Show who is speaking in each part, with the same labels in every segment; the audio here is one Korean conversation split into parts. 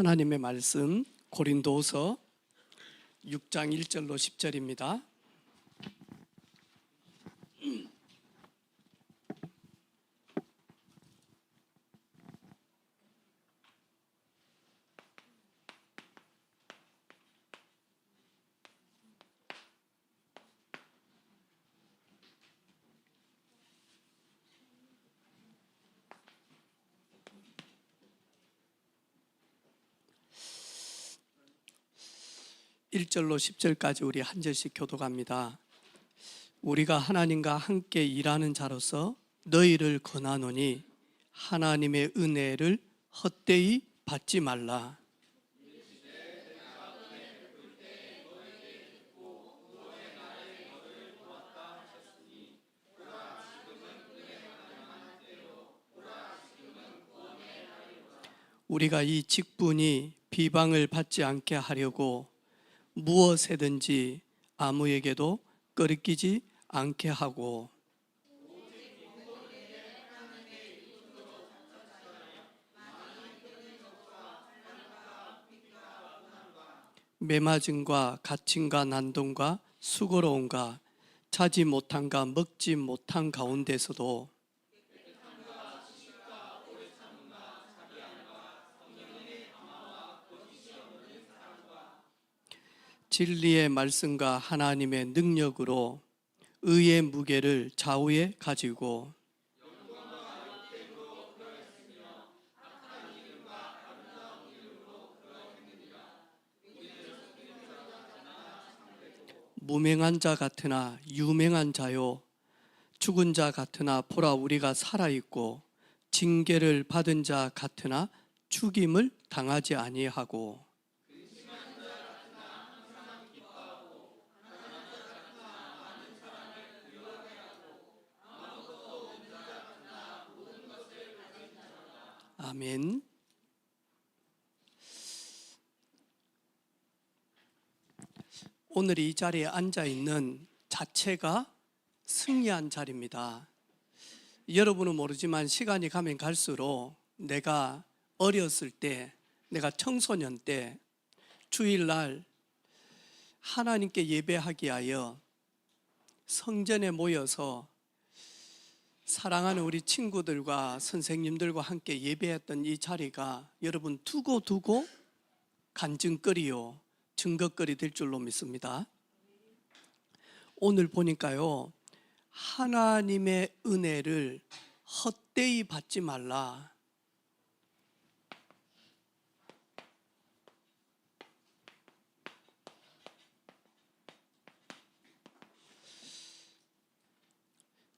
Speaker 1: 하나님의 말씀 고린도서 6장 1절로 10절입니다. (1절로) (10절까지) 우리 한 절씩 교독합니다. 우리가 하나님과 함께 일하는 자로서 너희를 권하노니 하나님의 은혜를 헛되이 받지 말라. 우리가 이 직분이 비방을 받지 않게 하려고 무엇에든지 아무에게도 끄리끼지 않게 하고, 매맞음과 갇힘과 난동과 수고로움과 자지 못함과 먹지 못한 가운데서도 진리의 말씀과 하나님의 능력으로 의의 무게를 좌우에 가지고 무명한 자 같으나 유명한 자요, 죽은 자 같으나 보라 우리가 살아있고 징계를 받은 자 같으나 죽임을 당하지 아니하고, 아멘. 오늘 이 자리에 앉아 있는 자체가 승리한 자리입니다. 여러분은 모르지만 시간이 가면 갈수록 내가 어렸을 때, 내가 청소년 때 주일날 하나님께 예배하기 위하여 성전에 모여서 사랑하는 우리 친구들과 선생님들과 함께 예배했던 이 자리가 여러분 두고두고 간증거리요, 증거거리 될 줄로 믿습니다. 오늘 보니까요, 하나님의 은혜를 헛되이 받지 말라.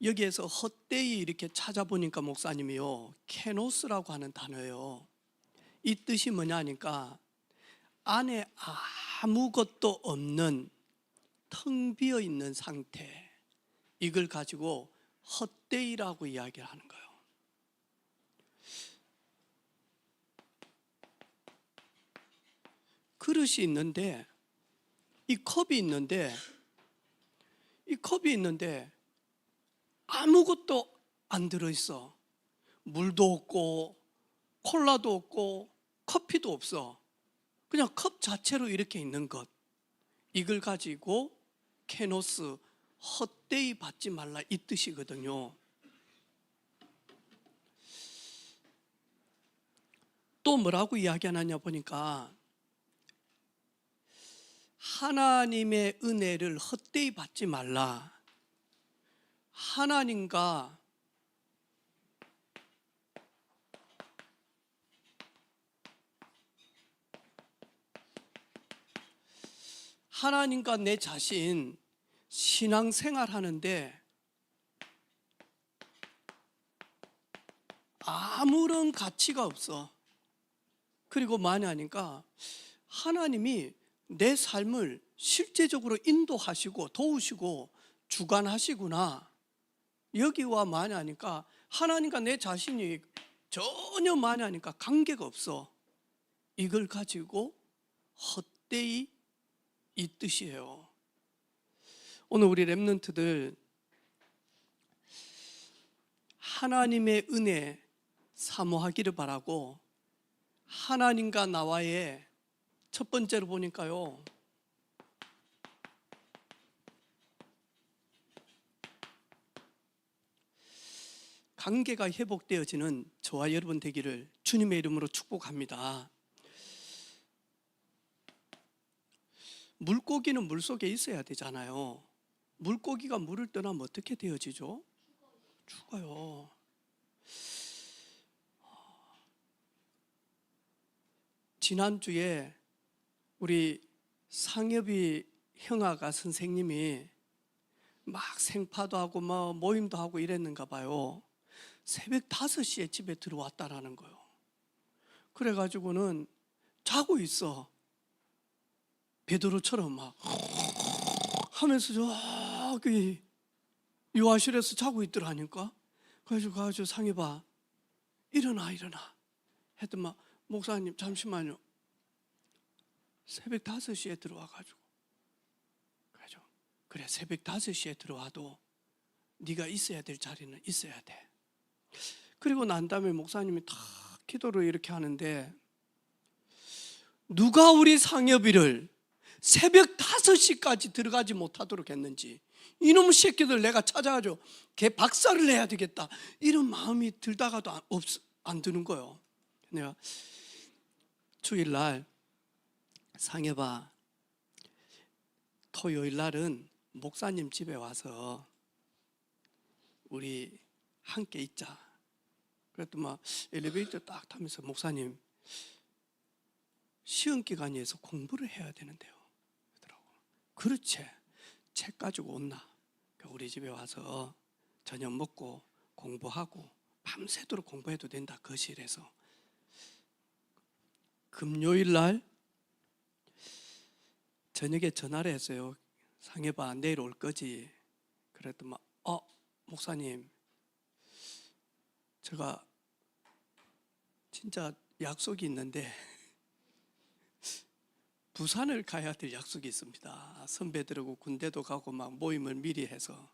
Speaker 1: 여기에서 헛되이 이렇게 찾아보니까 목사님이요, 케노스라고 하는 단어예요. 이 뜻이 뭐냐 하니까 안에 아무것도 없는 텅 비어 있는 상태, 이걸 가지고 헛되이라고 이야기를 하는 거예요. 그릇이 있는데, 이 컵이 있는데 아무것도 안 들어있어. 물도 없고 콜라도 없고 커피도 없어. 그냥 컵 자체로 이렇게 있는 것, 이걸 가지고 케노스, 헛되이 받지 말라, 이 뜻이거든요. 또 뭐라고 이야기하느냐 보니까 하나님의 은혜를 헛되이 받지 말라. 하나님과 내 자신 신앙생활 하는데 아무런 가치가 없어. 그리고 하니까 하나님이 내 삶을 실제적으로 인도하시고 도우시고 주관하시구나, 여기와 하니까 하나님과 내 자신이 전혀 하니까 관계가 없어. 이걸 가지고 헛되이, 이 뜻이에요. 오늘 우리 렘넌트들 하나님의 은혜 사모하기를 바라고, 하나님과 나와의 첫 번째로 보니까요, 관계가 회복되어지는 저와 여러분 되기를 주님의 이름으로 축복합니다. 물고기는 물속에 있어야 되잖아요. 물고기가 물을 떠나면 어떻게 되어지죠? 죽어요. 지난주에 우리 상엽이 형아가 선생님이 막 생파도 하고 뭐 모임도 하고 이랬는가 봐요. 새벽 5시에 집에 들어왔다라는 거예요. 그래가지고는 자고 있어. 베드로처럼 막 하면서 저기 요한실에서 자고 있더라니까. 그래가지고 상엽아 일어나 했더니 목사님 잠시만요. 새벽 5시에 들어와가지고 그래 새벽 5시에 들어와도 네가 있어야 될 자리는 있어야 돼. 그리고 난 다음에 목사님이 다 기도를 이렇게 하는데, 누가 우리 상엽이를 새벽 5시까지 들어가지 못하도록 했는지, 이놈 새끼들 내가 찾아가지고 걔 박살을 내야 되겠다 이런 마음이 들다가도 안 드는 거예요. 내가 주일날 상엽아 토요일 날은 목사님 집에 와서 우리 함께 있자. 그랬더니 엘리베이터 딱 타면서 목사님 시험 기간이어서 공부를 해야 되는데요. 그러더라고. 그렇지. 책 가지고 온나. 우리 집에 와서 저녁 먹고 공부하고 밤새도록 공부해도 된다. 거실에서. 금요일 날 저녁에 전화를 했어요. 상엽아 내일 올 거지? 그랬더니 목사님 제가 진짜 약속이 있는데 부산을 가야 될 약속이 있습니다. 선배들하고 군대도 가고 막 모임을 미리 해서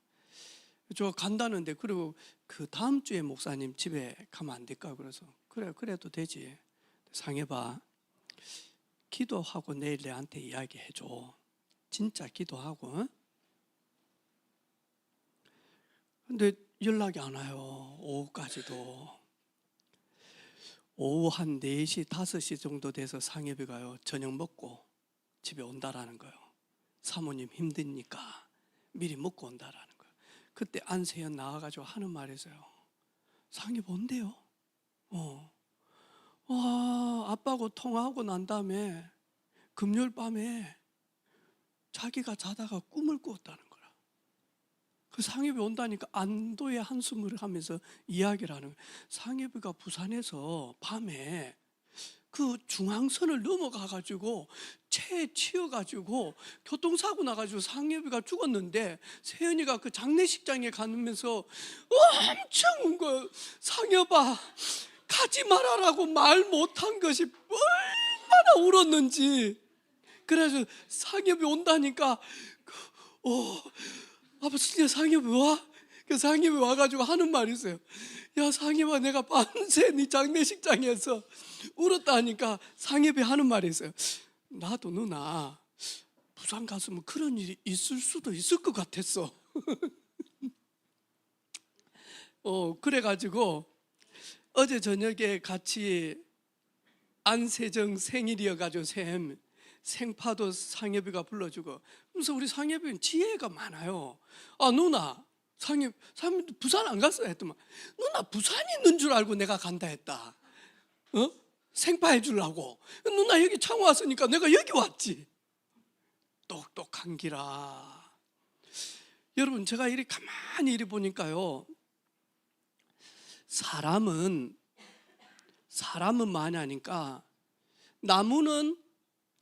Speaker 1: 저 간다는데, 그리고 그 다음 주에 목사님 집에 가면 안 될까? 그래서 그래도 되지. 상해봐, 기도하고 내일 내한테 이야기해줘. 진짜 기도하고. 근데 연락이 안 와요. 오후까지도. 오후 한 4시, 5시 정도 돼서 상엽이 가요. 저녁 먹고 집에 온다라는 거예요. 사모님 힘드니까 미리 먹고 온다라는 거예요. 그때 안세현 나와가지고 하는 말이 있어요. 상엽 온대요. 아빠하고 통화하고 난 다음에 금요일 밤에 자기가 자다가 꿈을 꾸었다는 거라. 그 상엽이 온다니까 안도의 한숨을 하면서 이야기를 하는 거예요. 상엽이가 부산에서 밤에 그 중앙선을 넘어가가지고 차에 치여가지고 교통사고 나가지고 상엽이가 죽었는데, 세연이가 그 장례식장에 가면서 엄청 운 거예요. 상엽아 가지 말아라고 말 못한 것이 얼마나 울었는지. 그래서 상엽이 온다니까 아빠 진짜 상엽이 와? 그 상엽이 와가지고 하는 말이 있어요. 야 상엽아 내가 밤새 네 장례식장에서 울었다 하니까 상엽이 하는 말이 있어요. 나도 누나 부산 갔으면 그런 일이 있을 수도 있을 것 같았어. 그래가지고 어제 저녁에 같이 안세정 생일이어가지고 생파도 상엽이가 불러주고, 그래서 우리 상엽이는 지혜가 많아요. 누나 상엽 부산 안 갔어 했더만, 누나 부산 있는 줄 알고 내가 간다 했다. 생파 해주려고. 누나 여기 창원 왔으니까 내가 여기 왔지. 똑똑한 기라. 여러분 제가 이리 가만히 이리 보니까요, 사람은 많이 하니까, 나무는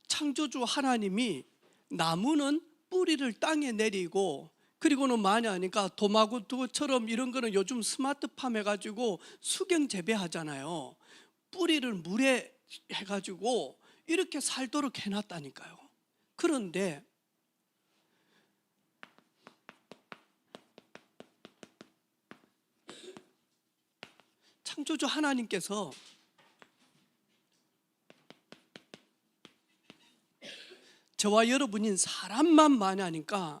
Speaker 1: 창조주 하나님이 나무는 뿌리를 땅에 내리고, 그리고는 많이 하니까 도마구두처럼 이런 거는 요즘 스마트팜 해가지고 수경 재배하잖아요. 뿌리를 물에 해가지고 이렇게 살도록 해놨다니까요. 그런데 창조주 하나님께서 저와 여러분인 사람만 만나니까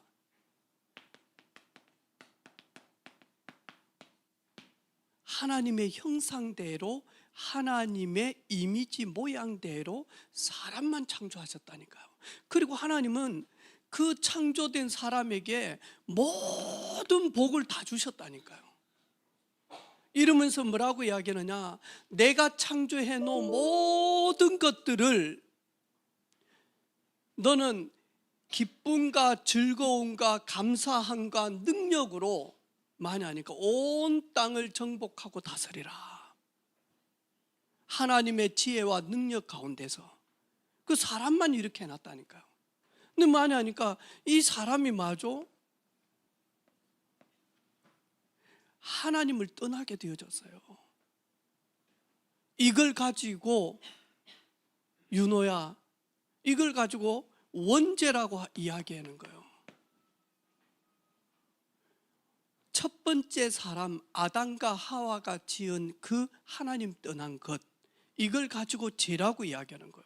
Speaker 1: 하나님의 형상대로, 하나님의 이미지 모양대로 사람만 창조하셨다니까요. 그리고 하나님은 그 창조된 사람에게 모든 복을 다 주셨다니까요. 이러면서 뭐라고 이야기하느냐, 내가 창조해 놓은 모든 것들을 너는 기쁨과 즐거움과 감사함과 능력으로 많이 하니까 온 땅을 정복하고 다스리라. 하나님의 지혜와 능력 가운데서 그 사람만 이렇게 해놨다니까요. 근데 많이 하니까 이 사람이 마저 하나님을 떠나게 되어졌어요. 이걸 가지고 윤호야, 이걸 가지고 원죄라고 이야기하는 거예요. 첫 번째 사람 아담과 하와가 지은 그 하나님 떠난 것, 이걸 가지고 죄라고 이야기하는 거예요.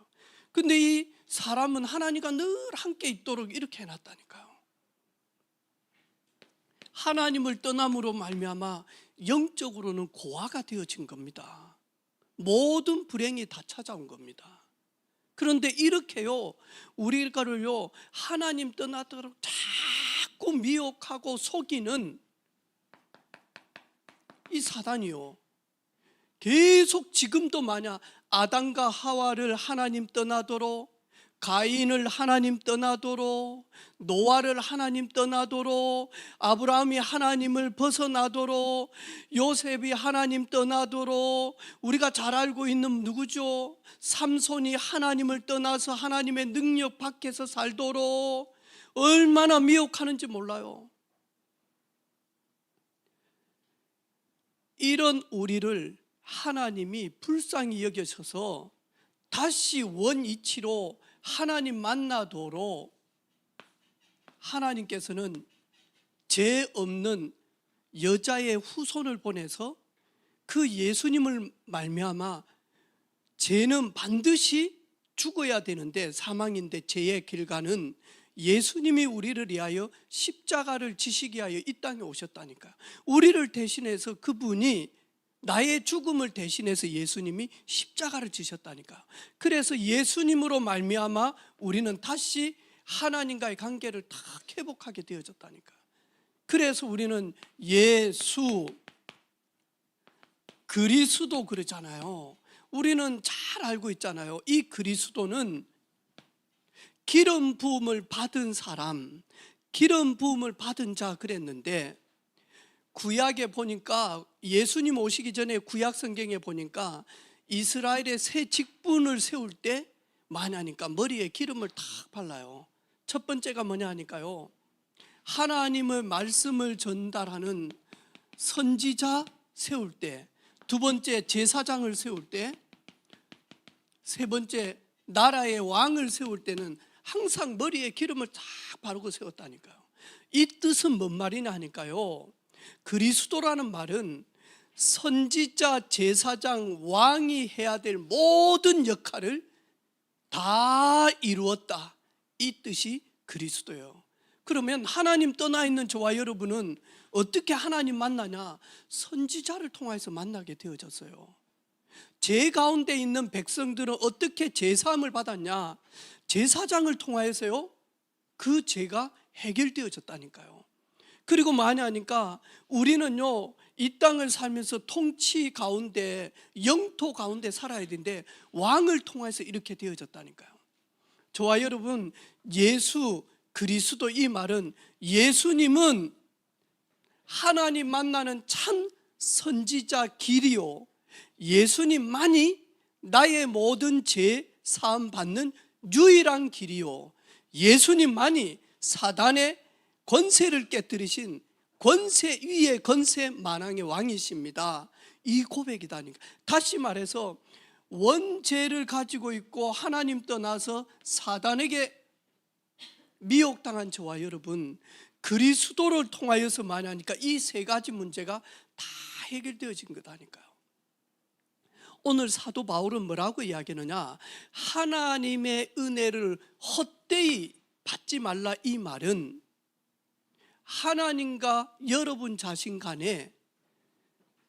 Speaker 1: 근데 이 사람은 하나님과 늘 함께 있도록 이렇게 해놨다니까요. 하나님을 떠남으로 말미암아 영적으로는 고아가 되어진 겁니다. 모든 불행이 다 찾아온 겁니다. 그런데 이렇게요, 우리가를요 하나님 떠나도록 자꾸 미혹하고 속이는 이 사단이요, 계속 지금도 만약 아담과 하와를 하나님 떠나도록, 가인을 하나님 떠나도록, 노아를 하나님 떠나도록, 아브라함이 하나님을 벗어나도록, 요셉이 하나님 떠나도록, 우리가 잘 알고 있는 누구죠? 삼손이 하나님을 떠나서 하나님의 능력 밖에서 살도록 얼마나 미혹하는지 몰라요. 이런 우리를 하나님이 불쌍히 여겨셔서 다시 원이치로 하나님 만나도록 하나님께서는 죄 없는 여자의 후손을 보내서 그 예수님을 말미암아 죄는 반드시 죽어야 되는데, 사망인데 죄의 결과는 예수님이 우리를 위하여 십자가를 지시기 위하여 이 땅에 오셨다니까요. 우리를 대신해서 그분이, 나의 죽음을 대신해서 예수님이 십자가를 지셨다니까요. 그래서 예수님으로 말미암아 우리는 다시 하나님과의 관계를 다 회복하게 되어졌다니까요. 그래서 우리는 예수 그리스도 그러잖아요. 우리는 잘 알고 있잖아요. 이 그리스도는 기름 부음을 받은 사람, 기름 부음을 받은 자 그랬는데, 구약에 보니까, 예수님 오시기 전에 구약 성경에 보니까 이스라엘의 새 직분을 세울 때 많이 하니까 머리에 기름을 탁 발라요. 첫 번째가 뭐냐 하니까요, 하나님의 말씀을 전달하는 선지자 세울 때, 두 번째 제사장을 세울 때, 세 번째 나라의 왕을 세울 때는 항상 머리에 기름을 쫙 바르고 세웠다니까요. 이 뜻은 뭔 말이냐 하니까요, 그리스도라는 말은 선지자, 제사장, 왕이 해야 될 모든 역할을 다 이루었다, 이 뜻이 그리스도예요. 그러면 하나님 떠나 있는 저와 여러분은 어떻게 하나님 만나냐? 선지자를 통해서 만나게 되어졌어요. 죄 가운데 있는 백성들은 어떻게 제사함을 받았냐? 제사장을 통하여서요 그 죄가 해결되어졌다니까요. 그리고 많이 하니까 우리는요 이 땅을 살면서 통치 가운데, 영토 가운데 살아야 되는데 왕을 통해서 이렇게 되어졌다니까요. 저와 여러분, 예수 그리스도, 이 말은 예수님은 하나님 만나는 참 선지자 길이요, 예수님만이 나의 모든 죄 사함 받는 유일한 길이요, 예수님만이 사단의 권세를 깨뜨리신 권세 위의 권세 만왕의 왕이십니다. 이 고백이다니까. 다시 말해서 원죄를 가지고 있고 하나님 떠나서 사단에게 미혹당한 저와 여러분, 그리스도를 통하여서 만나니까 이 세 가지 문제가 다 해결되어진 거다니까요. 오늘 사도 바울은 뭐라고 이야기하느냐? 하나님의 은혜를 헛되이 받지 말라 이 말은 하나님과 여러분 자신 간에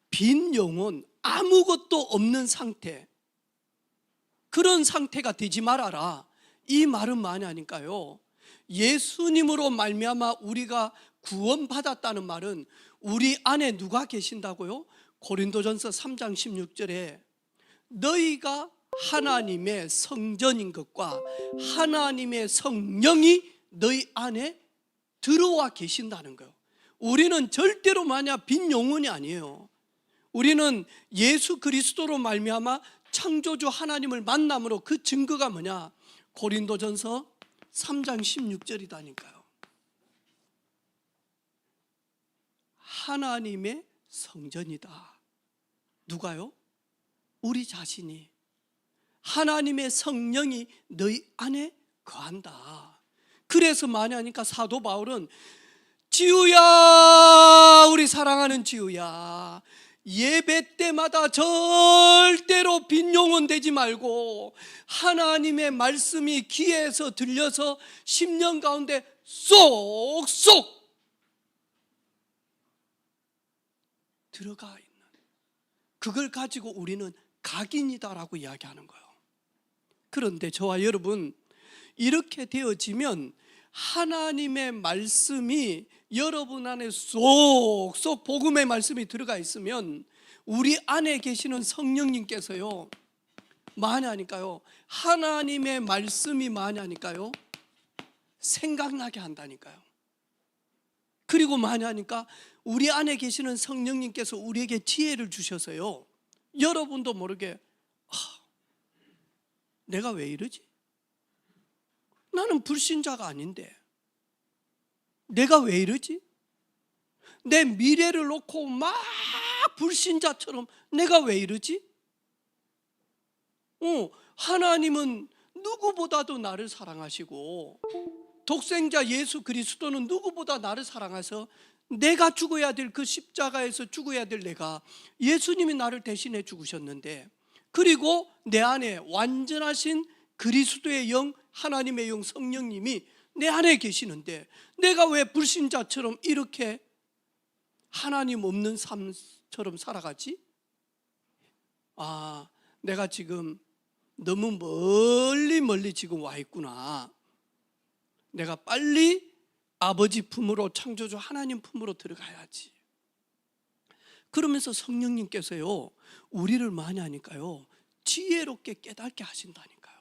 Speaker 1: 빈 영혼, 아무것도 없는 상태, 그런 상태가 되지 말아라. 이 말은 뭐냐니까요, 예수님으로 말미암아 우리가 구원받았다는 말은 우리 안에 누가 계신다고요? 고린도전서 3장 16절에 너희가 하나님의 성전인 것과 하나님의 성령이 너희 안에 들어와 계신다는 거예요. 우리는 절대로 빈 영혼이 아니에요. 우리는 예수 그리스도로 말미암아 창조주 하나님을 만남으로, 그 증거가 뭐냐? 고린도전서 3장 16절이다니까요. 하나님의 성전이다. 누가요? 우리 자신이. 하나님의 성령이 너희 안에 거한다. 그래서 하니까 사도 바울은 지우야, 우리 사랑하는 지우야, 예배 때마다 절대로 빈 영혼 되지 말고 하나님의 말씀이 귀에서 들려서 심령 가운데 쏙쏙 들어가 있는, 그걸 가지고 우리는 각인이다라고 이야기하는 거예요. 그런데 저와 여러분, 이렇게 되어지면 하나님의 말씀이 여러분 안에 쏙쏙, 복음의 말씀이 들어가 있으면 우리 안에 계시는 성령님께서요 뭐하냐니까요, 하나님의 말씀이 뭐하냐니까요, 생각나게 한다니까요. 그리고 뭐하냐니까 우리 안에 계시는 성령님께서 우리에게 지혜를 주셔서요, 여러분도 모르게 내가 왜 이러지? 나는 불신자가 아닌데 내가 왜 이러지? 내 미래를 놓고 막 불신자처럼 내가 왜 이러지? 하나님은 누구보다도 나를 사랑하시고 독생자 예수 그리스도는 누구보다 나를 사랑해서 내가 죽어야 될, 그 십자가에서 죽어야 될 내가, 예수님이 나를 대신해 죽으셨는데, 그리고 내 안에 완전하신 그리스도의 영, 하나님의 영, 성령님이 내 안에 계시는데 내가 왜 불신자처럼 이렇게 하나님 없는 삶처럼 살아가지? 내가 지금 너무 멀리 지금 와 있구나. 내가 빨리 아버지 품으로, 창조주 하나님 품으로 들어가야지. 그러면서 성령님께서요 우리를 많이 하니까요 지혜롭게 깨닫게 하신다니까요.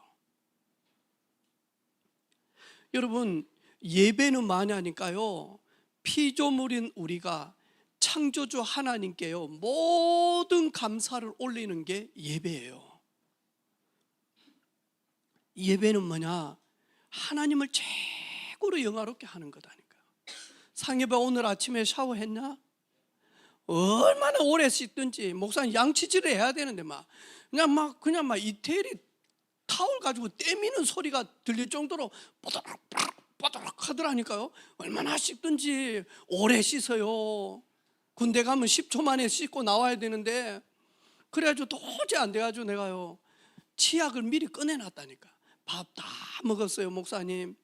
Speaker 1: 여러분, 예배는 많이 하니까요 피조물인 우리가 창조주 하나님께요 모든 감사를 올리는 게 예배예요. 예배는 뭐냐? 하나님을 최고로 영화롭게 하는 거다니까요. 상해봐, 오늘 아침에 샤워했냐? 얼마나 오래 씻든지, 목사님 양치질을 해야 되는데 그냥 막 이태리 타올 가지고 떼미는 소리가 들릴 정도로 뽀드락 하더라니까요. 얼마나 씻든지 오래 씻어요. 군대 가면 10초 만에 씻고 나와야 되는데, 그래가지고 도저히 안 돼가지고 내가요 치약을 미리 꺼내놨다니까. 밥 다 먹었어요, 목사님.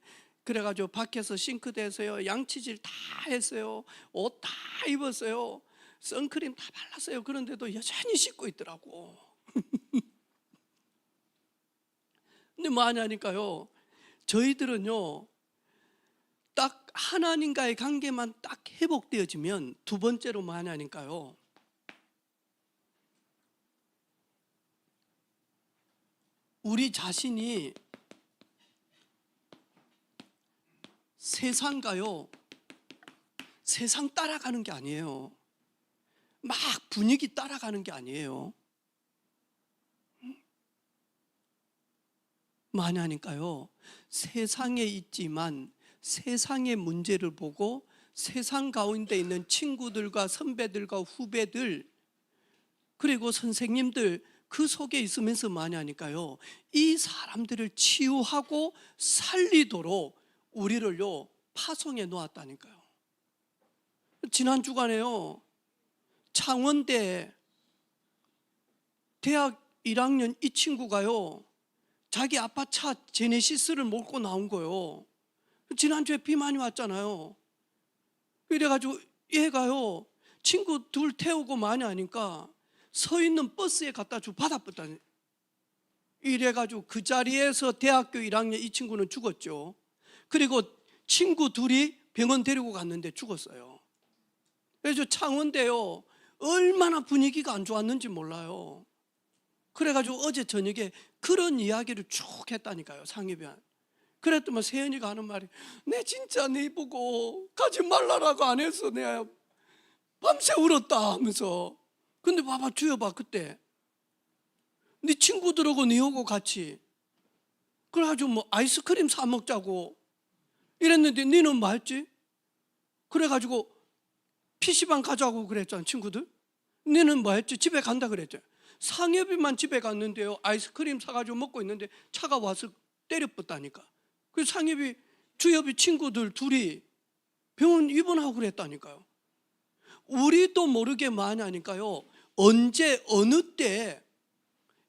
Speaker 1: 그래가지고 밖에서 싱크대에서요 양치질 다 했어요. 옷 다 입었어요. 선크림 다 발랐어요. 그런데도 여전히 씻고 있더라고. 근데 뭐하냐니까요, 저희들은요 딱 하나님과의 관계만 딱 회복되어지면 두 번째로 뭐하냐니까요, 우리 자신이 세상가요, 세상 따라가는 게 아니에요. 막 분위기 따라가는 게 아니에요. 뭐하냐니까요, 세상에 있지만 세상의 문제를 보고 세상 가운데 있는 친구들과 선배들과 후배들, 그리고 선생님들, 그 속에 있으면서 뭐하냐니까요, 이 사람들을 치유하고 살리도록 우리를요 파송해 놓았다니까요. 지난 주간에요 창원대 대학 1학년 이 친구가요 자기 아빠 차 제네시스를 몰고 나온 거요. 지난주에 비 많이 왔잖아요. 이래가지고 얘가요, 친구 둘 태우고 많이 하니까 서 있는 버스에 갖다 주고 받아봤다니. 이래가지고 그 자리에서 대학교 1학년 이 친구는 죽었죠. 그리고 친구 둘이 병원 데리고 갔는데 죽었어요. 그래서 창원대요, 얼마나 분위기가 안 좋았는지 몰라요. 그래가지고 어제 저녁에 그런 이야기를 쭉 했다니까요, 상해변. 그랬더니 세연이가 하는 말이, 내 진짜 네 보고 가지 말라라고 안 했어. 내가 밤새 울었다 하면서. 근데 봐봐, 주여봐, 그때 네 친구들하고 네하고 같이 그래가지고 뭐 아이스크림 사 먹자고 이랬는데 너는 뭐 했지? 그래가지고 PC방 가자고 그랬잖아, 친구들. 너는 뭐 했지? 집에 간다 그랬죠. 상엽이만 집에 갔는데요, 아이스크림 사가지고 먹고 있는데 차가 와서 때려봤다니까. 그래서 상엽이, 주엽이 친구들 둘이 병원 입원하고 그랬다니까요. 우리도 모르게 많이 하니까요, 언제 어느 때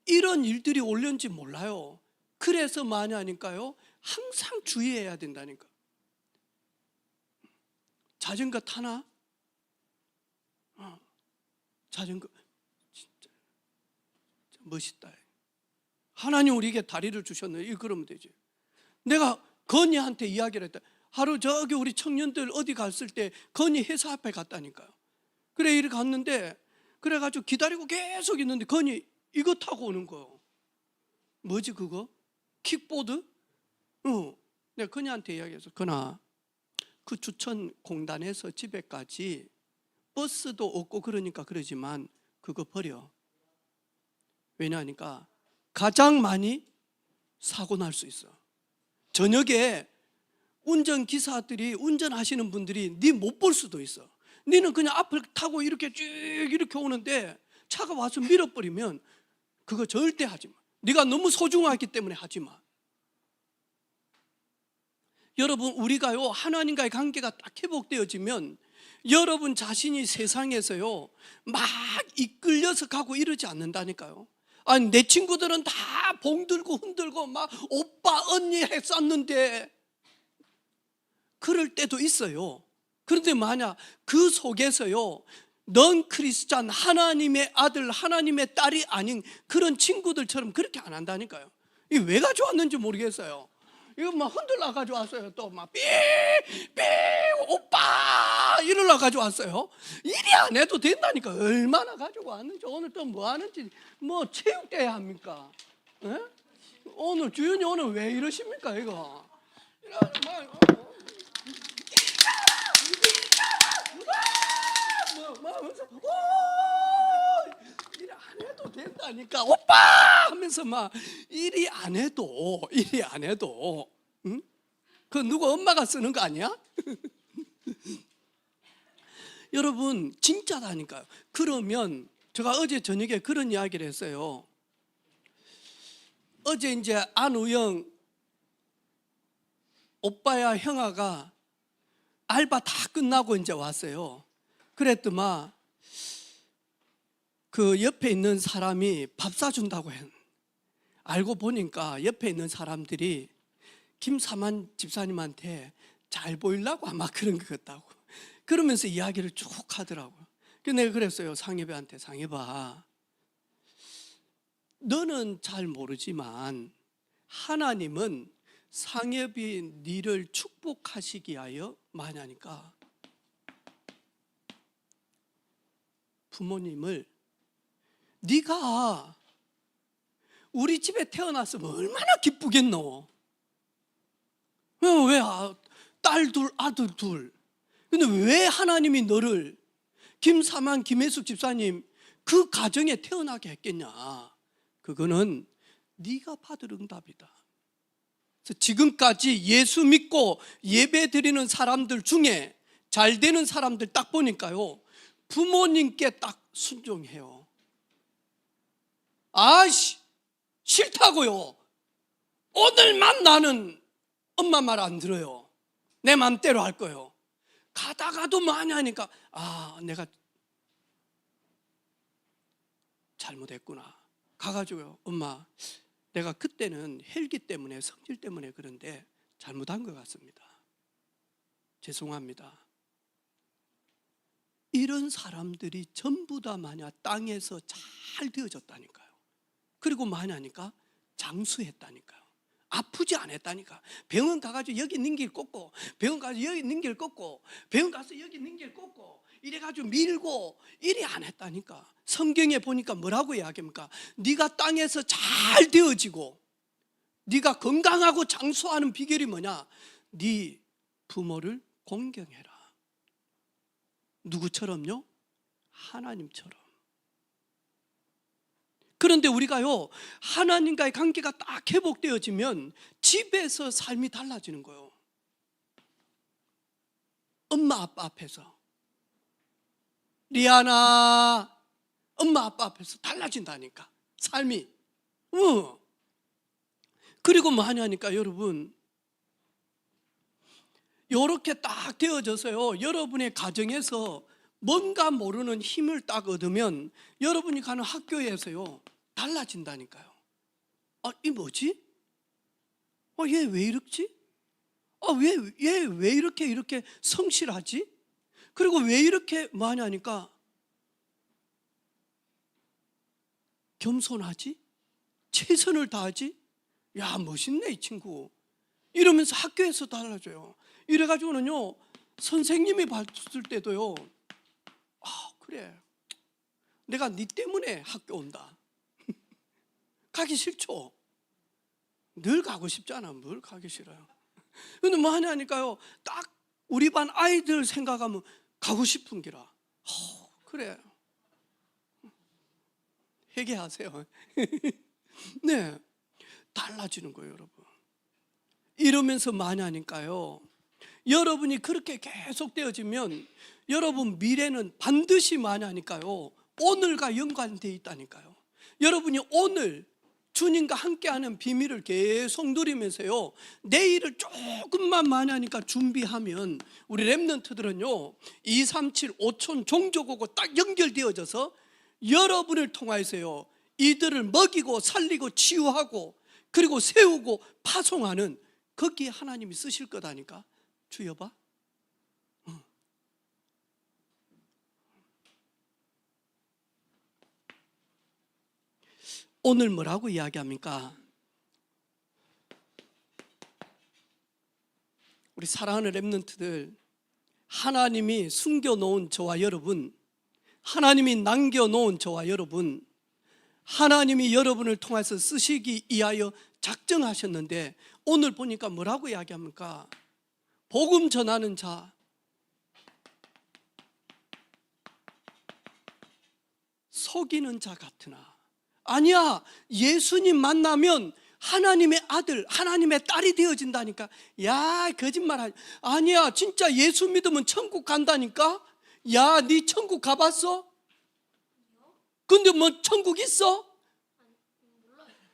Speaker 1: 이런 일들이 올는지 몰라요. 그래서 많이 하니까요, 항상 주의해야 된다니까. 자전거 타나? 자전거 진짜 멋있다. 하나님 우리에게 다리를 주셨네. 이 그러면 되지. 내가 건이한테 이야기를 했다. 하루 저기 우리 청년들 어디 갔을 때 건이 회사 앞에 갔다니까요. 그래 이렇게 갔는데, 그래가지고 기다리고 계속 있는데 건이 이거 타고 오는 거예요. 뭐지 그거? 킥보드? 내가 건이한테 이야기해서, 건아, 그 주천공단에서 집에까지 버스도 없고 그러니까 그러지만 그거 버려. 왜냐하니까 가장 많이 사고 날 수 있어. 저녁에 운전기사들이, 운전하시는 분들이 네 못 볼 수도 있어. 너는 그냥 앞을 타고 이렇게 쭉 이렇게 오는데 차가 와서 밀어버리면 그거 절대 하지 마. 네가 너무 소중하기 때문에 하지 마. 여러분, 우리가요, 하나님과의 관계가 딱 회복되어지면 여러분 자신이 세상에서요 막 이끌려서 가고 이러지 않는다니까요. 아니, 내 친구들은 다 봉들고 흔들고 막 오빠 언니 했었는데 그럴 때도 있어요. 그런데 만약 그 속에서요, 넌 크리스찬, 하나님의 아들, 하나님의 딸이 아닌 그런 친구들처럼 그렇게 안 한다니까요. 이게 왜 가져왔는지 모르겠어요. 이거 막 흔들러 가져왔어요. 또 막 삐 오빠 이러러 가져왔어요. 이리 안 해도 된다니까. 얼마나 가지고 왔는지. 오늘 또 뭐 하는지. 뭐 체육대회 합니까? 에? 오늘 주연이 오늘 왜 이러십니까 이거? 이리 안 해도 된다니까. 오빠 하면서 막 이리 안 해도 응? 그 누구 엄마가 쓰는 거 아니야? 여러분 진짜다니까요. 그러면 제가 어제 저녁에 그런 이야기를 했어요. 어제 이제 안우영 오빠야 형아가 알바 다 끝나고 이제 왔어요. 그랬더만 그 옆에 있는 사람이 밥 사준다고 했. 알고 보니까 옆에 있는 사람들이 김사만 집사님한테 잘 보이려고 아마 그런 것 같다고. 그러면서 이야기를 쭉 하더라고요. 그래서 내가 그랬어요, 상엽이한테. 상엽아, 너는 잘 모르지만 하나님은 상엽이 니를 축복하시기 위하여 많이 하니까 부모님을, 네가 우리 집에 태어났으면 얼마나 기쁘겠노. 왜 딸 둘 아들 둘. 근데 왜 하나님이 너를 김사만 김혜숙 집사님 그 가정에 태어나게 했겠냐. 그거는 네가 받을 응답이다. 그래서 지금까지 예수 믿고 예배 드리는 사람들 중에 잘 되는 사람들 딱 보니까요, 부모님께 딱 순종해요. 아이씨 싫다고요. 오늘만 나는 엄마 말 안 들어요. 내 맘대로 할 거예요. 가다가도 많이 하니까 내가 잘못했구나. 가가지고요, 엄마 내가 그때는 헬기 때문에, 성질 때문에 그런데 잘못한 것 같습니다. 죄송합니다. 이런 사람들이 전부 다 땅에서 잘 되어졌다니까요. 그리고 장수했다니까요. 아프지 않았다니까. 병원 가가지고 여기 있는 길 꽂고, 병원 가서 여기 있는 길 꽂고, 병원 가서 여기 있는 길 꽂고, 이래가지고 밀고 이래 안 했다니까. 성경에 보니까 뭐라고 이야기합니까? 네가 땅에서 잘 되어지고 네가 건강하고 장수하는 비결이 뭐냐? 네 부모를 공경해라. 누구처럼요? 하나님처럼. 그런데 우리가요, 하나님과의 관계가 딱 회복되어지면 집에서 삶이 달라지는 거예요. 엄마 아빠 앞에서, 리아나, 엄마 아빠 앞에서 달라진다니까, 삶이. 그리고 뭐 하냐니까, 여러분, 이렇게 딱 되어져서요, 여러분의 가정에서 뭔가 모르는 힘을 딱 얻으면 여러분이 가는 학교에서요 달라진다니까요. 이 뭐지? 얘 왜 이렇지? 얘 왜 이렇게 성실하지? 그리고 왜 이렇게 뭐 하냐니까 겸손하지? 최선을 다하지? 야, 멋있네 이 친구. 이러면서 학교에서 달라져요. 이래가지고는요, 선생님이 봤을 때도요, 그래, 내가 네 때문에 학교 온다. 가기 싫죠? 늘 가고 싶잖아. 뭘 가기 싫어요? 근데 뭐 하냐니까요, 딱 우리 반 아이들 생각하면 가고 싶은 기라. 그래, 회개하세요. 네, 달라지는 거예요, 여러분. 이러면서 뭐 하냐니까요, 여러분이 그렇게 계속 되어지면 여러분 미래는 반드시 뭐 하냐니까요, 오늘과 연관되어 있다니까요. 여러분이 오늘 주님과 함께하는 비밀을 계속 누리면서요, 내일을 조금만 많이 하니까 준비하면 우리 랩런트들은요 237 5촌 종족하고 딱 연결되어져서 여러분을 통하여서요 이들을 먹이고 살리고 치유하고 그리고 세우고 파송하는, 거기에 하나님이 쓰실 거다니까. 주여 봐. 오늘 뭐라고 이야기합니까? 우리 사랑하는 랩런트들, 하나님이 숨겨놓은 저와 여러분, 하나님이 남겨놓은 저와 여러분, 하나님이 여러분을 통해서 쓰시기 위하여 작정하셨는데 오늘 보니까 뭐라고 이야기합니까? 복음 전하는 자, 속이는 자 같으나. 아니야, 예수님 만나면 하나님의 아들, 하나님의 딸이 되어진다니까. 야, 거짓말하지. 아니야, 진짜 예수 믿으면 천국 간다니까. 야, 네 천국 가봤어? 근데 뭐 천국 있어?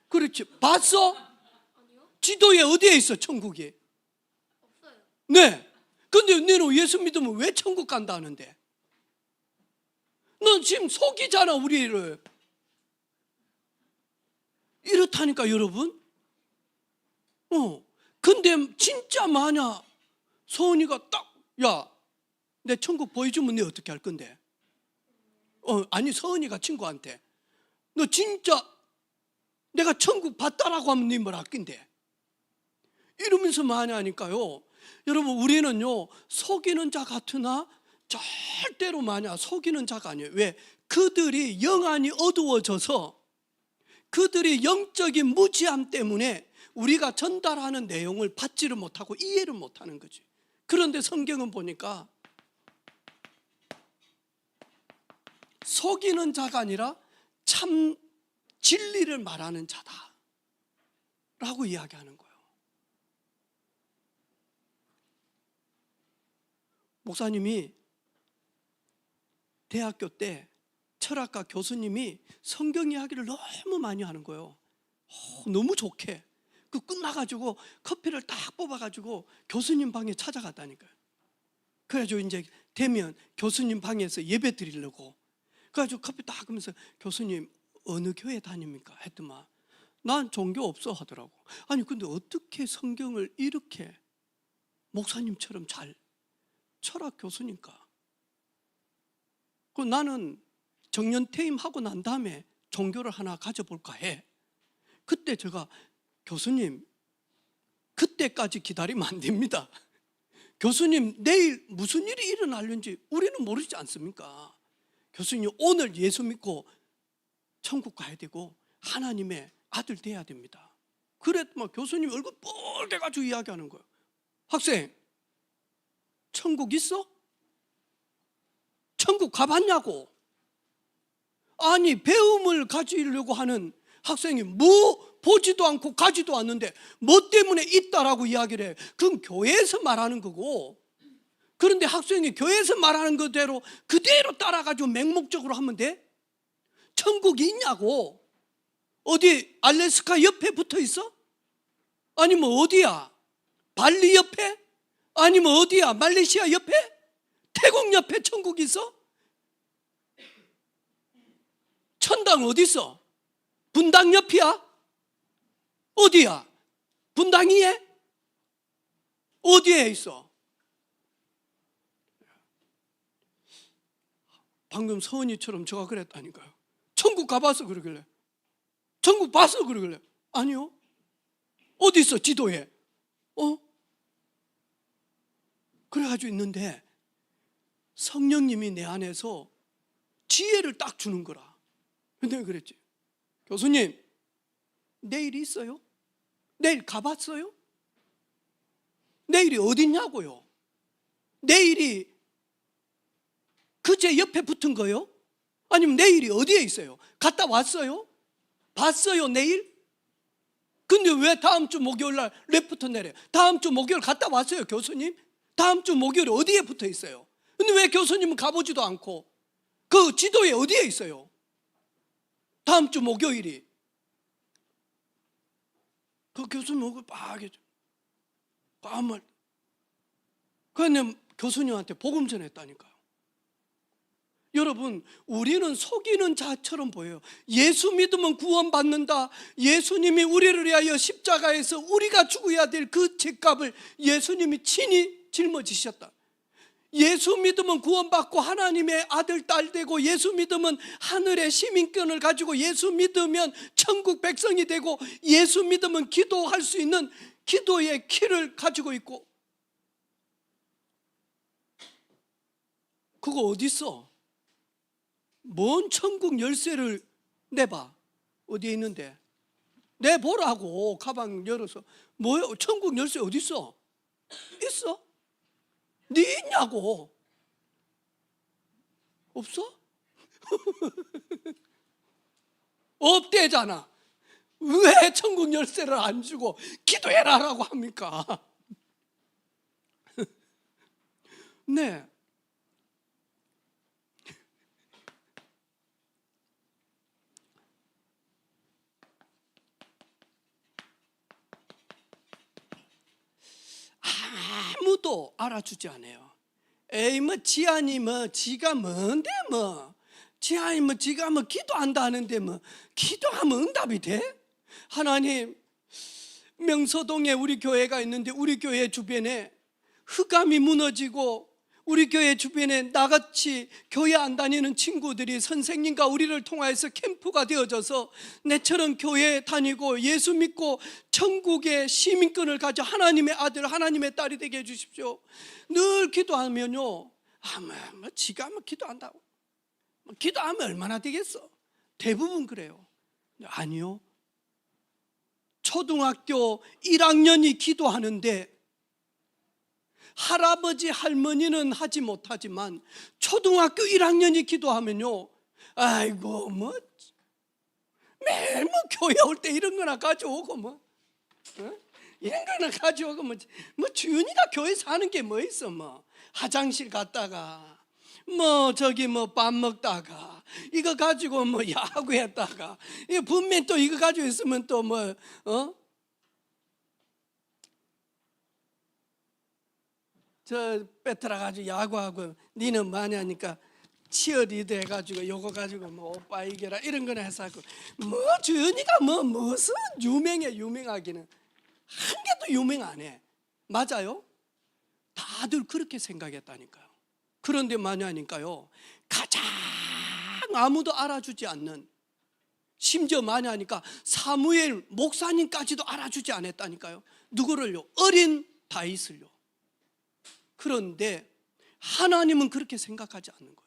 Speaker 1: 그렇지, 봤어? 지도에 어디에 있어 천국이? 없어요. 네, 근데 너는 예수 믿으면 왜 천국 간다는데? 넌 지금 속이잖아 우리를. 이렇다니까 여러분. 근데 진짜 만약 서은이가 딱, 야, 내 천국 보여주면 너 어떻게 할 건데? 아니, 서은이가 친구한테 너 진짜 내가 천국 봤다라고 하면 네 뭘 할 건데? 이러면서 많이 하니까요, 여러분, 우리는요 속이는 자 같으나 절대로 만약 속이는 자가 아니에요. 왜? 그들이 영안이 어두워져서 그들이 영적인 무지함 때문에 우리가 전달하는 내용을 받지를 못하고 이해를 못하는 거지. 그런데 성경은 보니까 속이는 자가 아니라 참 진리를 말하는 자다 라고 이야기하는 거예요. 목사님이 대학교 때 철학과 교수님이 성경 이야기를 너무 많이 하는 거예요. 너무 좋게. 그 끝나가지고 커피를 딱 뽑아가지고 교수님 방에 찾아갔다니까요. 그래가지고 이제 되면 교수님 방에서 예배 드리려고 그래가지고 커피 딱 하면서 교수님 어느 교회 다닙니까? 했더만 난 종교 없어 하더라고. 아니 근데 어떻게 성경을 이렇게 목사님처럼 잘, 철학 교수니까. 그 나는 정년퇴임하고 난 다음에 종교를 하나 가져볼까 해. 그때 제가 교수님 그때까지 기다리면 안 됩니다. 교수님 내일 무슨 일이 일어날는지 우리는 모르지 않습니까? 교수님 오늘 예수 믿고 천국 가야 되고 하나님의 아들 돼야 됩니다. 그랬더니 교수님 얼굴 뻘개가지고 이야기하는 거예요. 학생 천국 있어? 천국 가봤냐고. 아니 배움을 가지려고 하는 학생이 뭐 보지도 않고 가지도 않는데 뭐 때문에 있다라고 이야기를 해요. 그건 교회에서 말하는 거고, 그런데 학생이 교회에서 말하는 그대로 그대로 따라가지고 맹목적으로 하면 돼? 천국이 있냐고. 어디 알래스카 옆에 붙어 있어? 아니면 어디야? 발리 옆에? 아니면 어디야? 말레이시아 옆에? 태국 옆에 천국이 있어? 천당 어디 있어? 분당 옆이야? 어디야? 분당 위에? 어디에 있어? 방금 서은이처럼 제가 그랬다니까요. 천국 가봤어 그러길래. 천국 봤어 그러길래. 아니요. 어디 있어 지도에? 그래가지고 있는데 성령님이 내 안에서 지혜를 딱 주는 거라. 근데 그랬지. 교수님 내일이 있어요? 내일 가봤어요? 내일이 어딨냐고요? 내일이 그제 옆에 붙은 거요? 아니면 내일이 어디에 있어요? 갔다 왔어요? 봤어요 내일? 근데 왜 다음 주 목요일 날 레프트 내려? 다음 주 목요일 갔다 왔어요 교수님? 다음 주 목요일 어디에 붙어 있어요? 근데 왜 교수님은 가보지도 않고 그 지도에 어디에 있어요? 다음 주 목요일이. 그 교수님 얼굴 빨개져. 아무 말. 그런데 교수님한테 복음 전했다니까요. 여러분 우리는 속이는 자처럼 보여요. 예수 믿으면 구원받는다. 예수님이 우리를 위하여 십자가에서 우리가 죽어야 될 그 죄값을 예수님이 친히 짊어지셨다. 예수 믿으면 구원받고 하나님의 아들 딸 되고, 예수 믿으면 하늘의 시민권을 가지고, 예수 믿으면 천국 백성이 되고, 예수 믿으면 기도할 수 있는 기도의 키를 가지고 있고. 그거 어디 있어? 뭔 천국 열쇠를 내봐. 어디에 있는데? 내보라고. 가방 열어서. 뭐야? 천국 열쇠 어디 있어? 있어? 네 있냐고. 없어? 없대잖아. 왜 천국 열쇠를 안 주고 기도해라라고 합니까? 네. 아무도 알아주지 않아요. 에이 뭐 지안이 뭐 지가 뭔데 뭐 지안이 뭐 지가 뭐 기도한다 하는데 뭐 기도하면 응답이 돼? 하나님, 명서동에 우리 교회가 있는데 우리 교회 주변에 흑암이 무너지고 우리 교회 주변에 나같이 교회 안 다니는 친구들이 선생님과 우리를 통하여서 캠프가 되어져서 내처럼 교회 다니고 예수 믿고 천국의 시민권을 가져 하나님의 아들 하나님의 딸이 되게 해주십시오. 늘 기도하면요, 뭐 지가 뭐 기도한다고 기도하면 얼마나 되겠어? 대부분 그래요. 아니요, 초등학교 1학년이 기도하는데 할아버지 할머니는 하지 못하지만 초등학교 1학년이 기도하면요, 아이고 뭐 매일 뭐 교회 올 때 이런 거나 가져오고 뭐 이런 거나 가져오고 뭐 주윤이가 교회에서 하는 게 뭐 있어? 뭐 화장실 갔다가 뭐 저기 뭐 밥 먹다가 이거 가지고 뭐 야구했다가 이거 분명 또 이거 가지고 있으면 또 뭐 저 빼트라 가지고 야구하고 니는 뭐하냐 하니까 치어리더 해가지고 요거 가지고 뭐 오빠 이겨라 이런 거나 해서 뭐 주연이가 뭐 무슨 유명하기는 한 개도 유명 안 해. 맞아요? 다들 그렇게 생각했다니까요. 그런데 만약하니까요, 가장 아무도 알아주지 않는, 심지어 만약하니까 사무엘 목사님까지도 알아주지 않았다니까요. 누구를요? 어린 다윗을요. 그런데 하나님은 그렇게 생각하지 않는 거예요.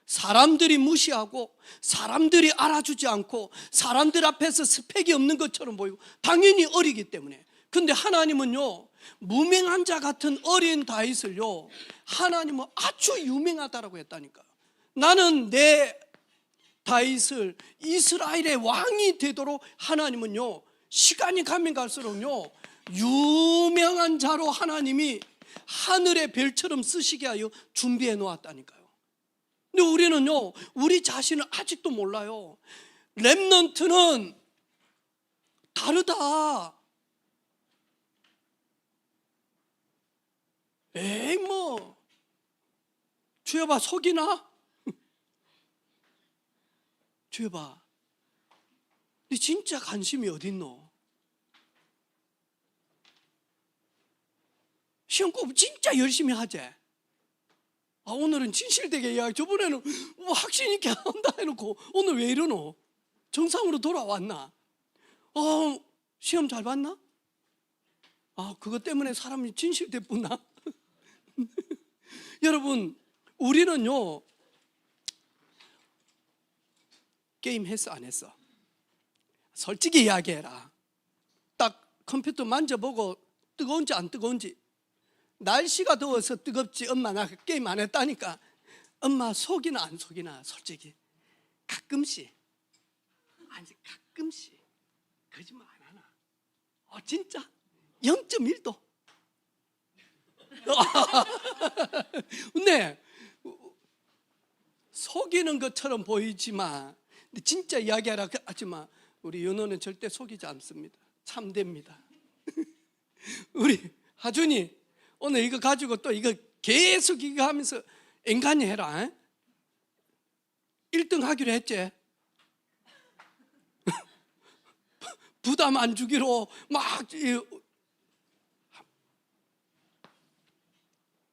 Speaker 1: 사람들이 무시하고 사람들이 알아주지 않고 사람들 앞에서 스펙이 없는 것처럼 보이고 당연히 어리기 때문에. 근데 하나님은요, 무명한 자 같은 어린 다윗을요, 하나님은 아주 유명하다라고 했다니까요. 나는 내 다윗을 이스라엘의 왕이 되도록 하나님은요, 시간이 가면 갈수록요, 유명한 자로 하나님이 하늘의 별처럼 쓰시게 하여 준비해 놓았다니까요. 근데 우리는요, 우리 자신을 아직도 몰라요. 렘넌트는 다르다. 에이 뭐 주여봐 속이나? 주여봐 네 진짜 관심이 어딨노? 시험 공부 진짜 열심히 하지? 오늘은 진실되게 이야기, 저번에는 뭐 확신 있게 한다 해놓고 오늘 왜 이러노? 정상으로 돌아왔나? 시험 잘 봤나? 그것 때문에 사람이 진실됐구나. 여러분, 우리는요, 게임 했어 안 했어? 솔직히 이야기해라. 딱 컴퓨터 만져보고 뜨거운지 안 뜨거운지. 날씨가 더워서 뜨겁지, 엄마 나 게임 안 했다니까. 엄마 속이나 안 속이나? 솔직히 가끔씩. 아니 가끔씩 거짓말 안 하나? 진짜 0.1도. 근데 속이는 것처럼 보이지만 진짜 이야기하라 하지만 우리 윤호는 절대 속이지 않습니다. 참됩니다. 우리 하준이 오늘 이거 가지고 또 이거 계속 이거 하면서 앵간히 해라. 1등 하기로 했지. 부담 안 주기로 막.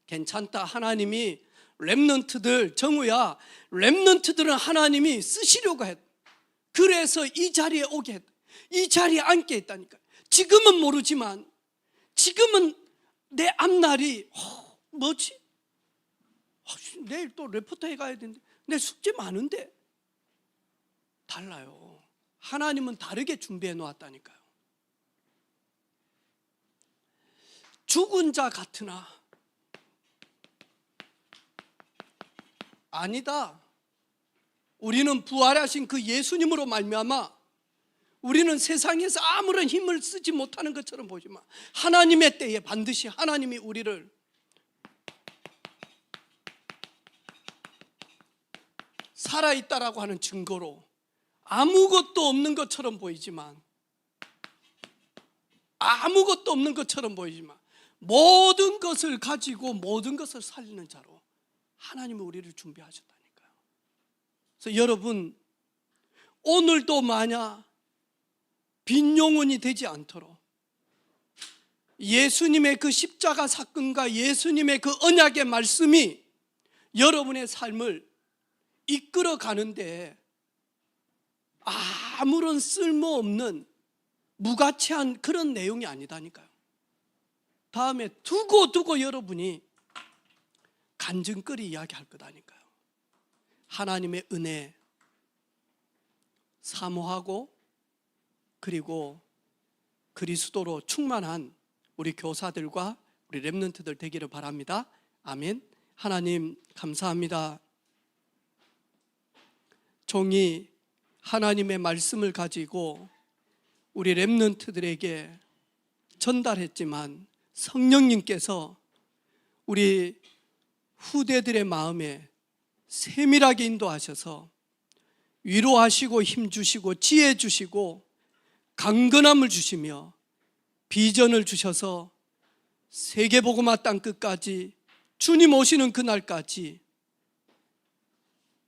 Speaker 1: 괜찮다. 하나님이 렘넌트들, 정우야, 렘넌트들은 하나님이 쓰시려고 했. 그래서 이 자리에 오게 했. 이 자리에 앉게 했다니까. 지금은 모르지만 지금은 내 앞날이 뭐지? 내일 또 레포터 해가야 되는데 내 숙제 많은데. 달라요. 하나님은 다르게 준비해 놓았다니까요. 죽은 자 같으나 아니다. 우리는 부활하신 그 예수님으로 말미암아 우리는 세상에서 아무런 힘을 쓰지 못하는 것처럼 보지만 하나님의 때에 반드시 하나님이 우리를 살아있다라고 하는 증거로 아무것도 없는 것처럼 보이지만 모든 것을 가지고 모든 것을 살리는 자로 하나님이 우리를 준비하셨다니까요. 그래서 여러분, 오늘도 만약 빈 영혼이 되지 않도록 예수님의 그 십자가 사건과 예수님의 그 언약의 말씀이 여러분의 삶을 이끌어 가는데 아무런 쓸모없는 무가치한 그런 내용이 아니다니까요. 다음에 두고 여러분이 간증거리 이야기할 거다니까요. 하나님의 은혜 사모하고 그리고 그리스도로 충만한 우리 교사들과 우리 렘넌트들 되기를 바랍니다. 아멘. 하나님 감사합니다. 종이 하나님의 말씀을 가지고 우리 렘넌트들에게 전달했지만 성령님께서 우리 후대들의 마음에 세밀하게 인도하셔서 위로하시고 힘주시고 지혜 주시고 강건함을 주시며 비전을 주셔서 세계복음화 땅 끝까지 주님 오시는 그날까지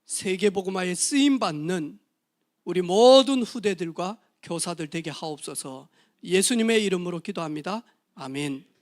Speaker 1: 세계복음화에 쓰임받는 우리 모든 후대들과 교사들 되게 하옵소서. 예수님의 이름으로 기도합니다. 아멘.